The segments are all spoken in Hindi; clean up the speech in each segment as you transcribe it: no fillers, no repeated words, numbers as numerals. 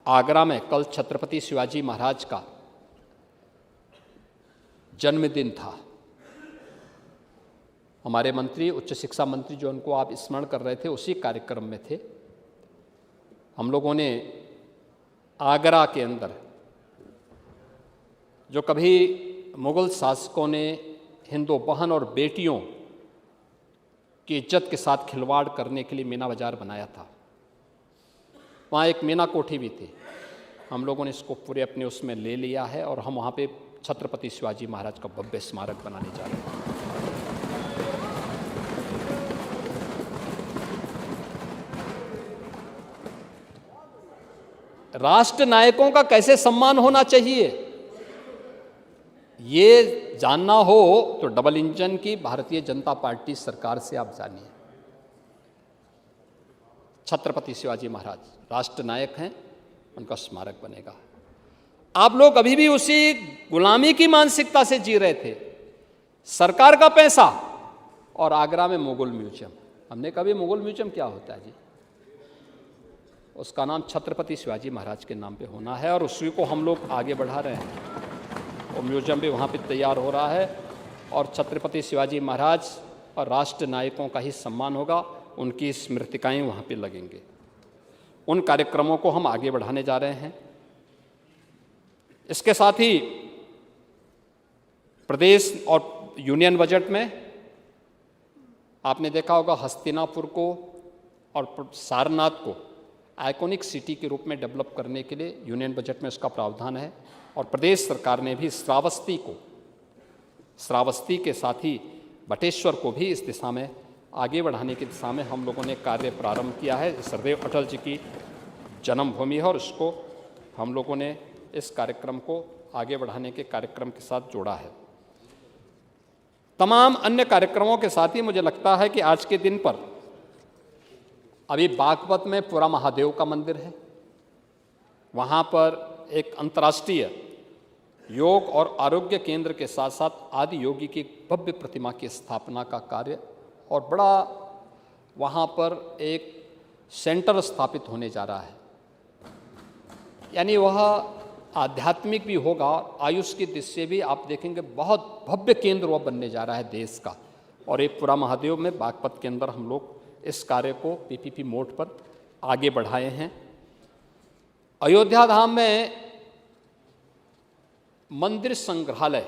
आगरा में कल छत्रपति शिवाजी महाराज का जन्मदिन था। हमारे मंत्री, उच्च शिक्षा मंत्री जो उनको आप स्मरण कर रहे थे, उसी कार्यक्रम में थे। हम लोगों ने आगरा के अंदर जो कभी मुग़ल शासकों ने हिंदू बहन और बेटियों की इज्जत के साथ खिलवाड़ करने के लिए मीना बाज़ार बनाया था, वहाँ एक मीना कोठी भी थी। हम लोगों ने इसको पूरे अपने उसमें ले लिया है और हम वहाँ पे छत्रपति शिवाजी महाराज का भव्य स्मारक बनाने जा रहे हैं। राष्ट्र नायकों का कैसे सम्मान होना चाहिए, ये जानना हो तो डबल इंजन की भारतीय जनता पार्टी सरकार से आप जानिए। छत्रपति शिवाजी महाराज राष्ट्र नायक हैं, उनका स्मारक बनेगा। आप लोग अभी भी उसी गुलामी की मानसिकता से जी रहे थे। सरकार का पैसा और आगरा में मुगल म्यूजियम। हमने कभी मुगल म्यूजियम क्या होता है जी, उसका नाम छत्रपति शिवाजी महाराज के नाम पे होना है और उसी को हम लोग आगे बढ़ा रहे हैं। और म्यूजियम भी वहाँ पे तैयार हो रहा है और छत्रपति शिवाजी महाराज और राष्ट्र नायकों का ही सम्मान होगा, उनकी स्मृतिकाएँ वहाँ पे लगेंगे। उन कार्यक्रमों को हम आगे बढ़ाने जा रहे हैं। इसके साथ ही प्रदेश और यूनियन बजट में आपने देखा होगा, हस्तिनापुर को और सारनाथ को आइकॉनिक सिटी के रूप में डेवलप करने के लिए यूनियन बजट में उसका प्रावधान है। और प्रदेश सरकार ने भी श्रावस्ती के साथ ही बटेश्वर को भी इस दिशा में आगे बढ़ाने की दिशा में हम लोगों ने कार्य प्रारंभ किया है। सरदेव अटल जी की जन्मभूमि है और उसको हम लोगों ने इस कार्यक्रम को आगे बढ़ाने के कार्यक्रम के साथ जोड़ा है। तमाम अन्य कार्यक्रमों के साथ ही मुझे लगता है कि आज के दिन पर अभी बागपत में पुरा महादेव का मंदिर है, वहाँ पर एक अंतर्राष्ट्रीय योग और आरोग्य केंद्र के साथ साथ आदि योगी की भव्य प्रतिमा की स्थापना का कार्य और बड़ा वहाँ पर एक सेंटर स्थापित होने जा रहा है। यानी वह आध्यात्मिक भी होगा और आयुष की दृष्टि से भी आप देखेंगे बहुत भव्य केंद्र वह बनने जा रहा है देश का। और एक पुरा महादेव में बागपत के अंदर हम लोग इस कार्य को पीपीपी मोड पर आगे बढ़ाए हैं। अयोध्या धाम में मंदिर संग्रहालय,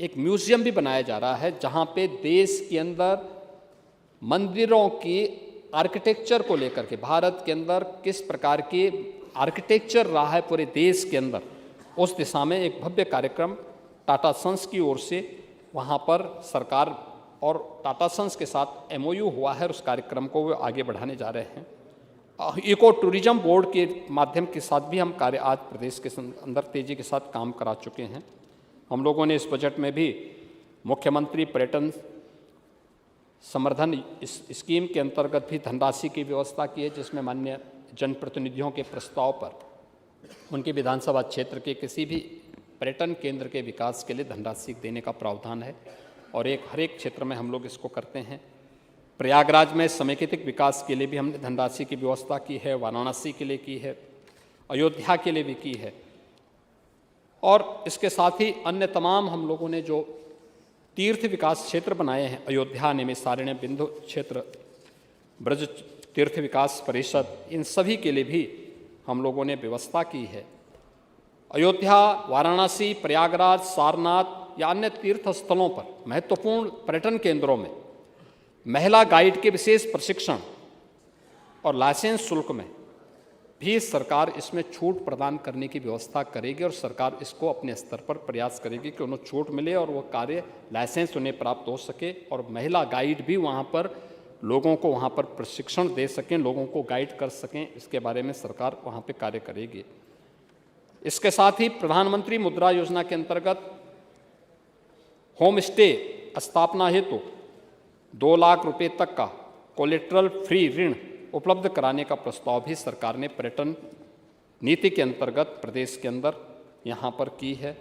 एक म्यूजियम भी बनाया जा रहा है, जहाँ पे देश के अंदर मंदिरों की आर्किटेक्चर को लेकर के, भारत के अंदर किस प्रकार की आर्किटेक्चर रहा है पूरे देश के अंदर, उस दिशा में एक भव्य कार्यक्रम टाटा सन्स की ओर से वहाँ पर सरकार और टाटा सन्स के साथ MOU हुआ है और उस कार्यक्रम को वो आगे बढ़ाने जा रहे हैं। इको टूरिज्म बोर्ड के माध्यम के साथ भी हम कार्य आज प्रदेश के अंदर तेज़ी के साथ काम करा चुके हैं। हम लोगों ने इस बजट में भी मुख्यमंत्री पर्यटन संवर्धन स्कीम के अंतर्गत भी धनराशि की व्यवस्था की है, जिसमें माननीय जनप्रतिनिधियों के प्रस्ताव पर उनके विधानसभा क्षेत्र के किसी भी पर्यटन केंद्र के विकास के लिए धनराशि देने का प्रावधान है और हर एक क्षेत्र में हम लोग इसको करते हैं। प्रयागराज में समेकित विकास के लिए भी हमने धनराशि की व्यवस्था की है, वाराणसी के लिए की है, अयोध्या के लिए भी की है। और इसके साथ ही अन्य तमाम हम लोगों ने जो तीर्थ विकास क्षेत्र बनाए हैं, अयोध्या, नैमिषारण्य, बिंदु क्षेत्र, ब्रज तीर्थ विकास परिषद, इन सभी के लिए भी हम लोगों ने व्यवस्था की है। अयोध्या, वाराणसी, प्रयागराज, सारनाथ या अन्य तीर्थ स्थलों पर महत्वपूर्ण पर्यटन केंद्रों में महिला गाइड के विशेष प्रशिक्षण और लाइसेंस शुल्क में भी सरकार इसमें छूट प्रदान करने की व्यवस्था करेगी और सरकार इसको अपने स्तर पर प्रयास करेगी कि उन्हें छूट मिले और वो कार्य लाइसेंस उन्हें प्राप्त हो सके और महिला गाइड भी वहाँ पर लोगों को वहाँ पर प्रशिक्षण दे सकें, लोगों को गाइड कर सकें। इसके बारे में सरकार वहाँ पे कार्य करेगी। इसके साथ ही प्रधानमंत्री मुद्रा योजना के अंतर्गत होम स्टे स्थापना हेतु 2 लाख रुपए तक का कोलेट्रल फ्री ऋण उपलब्ध कराने का प्रस्ताव भी सरकार ने पर्यटन नीति के अंतर्गत प्रदेश के अंदर यहाँ पर की है।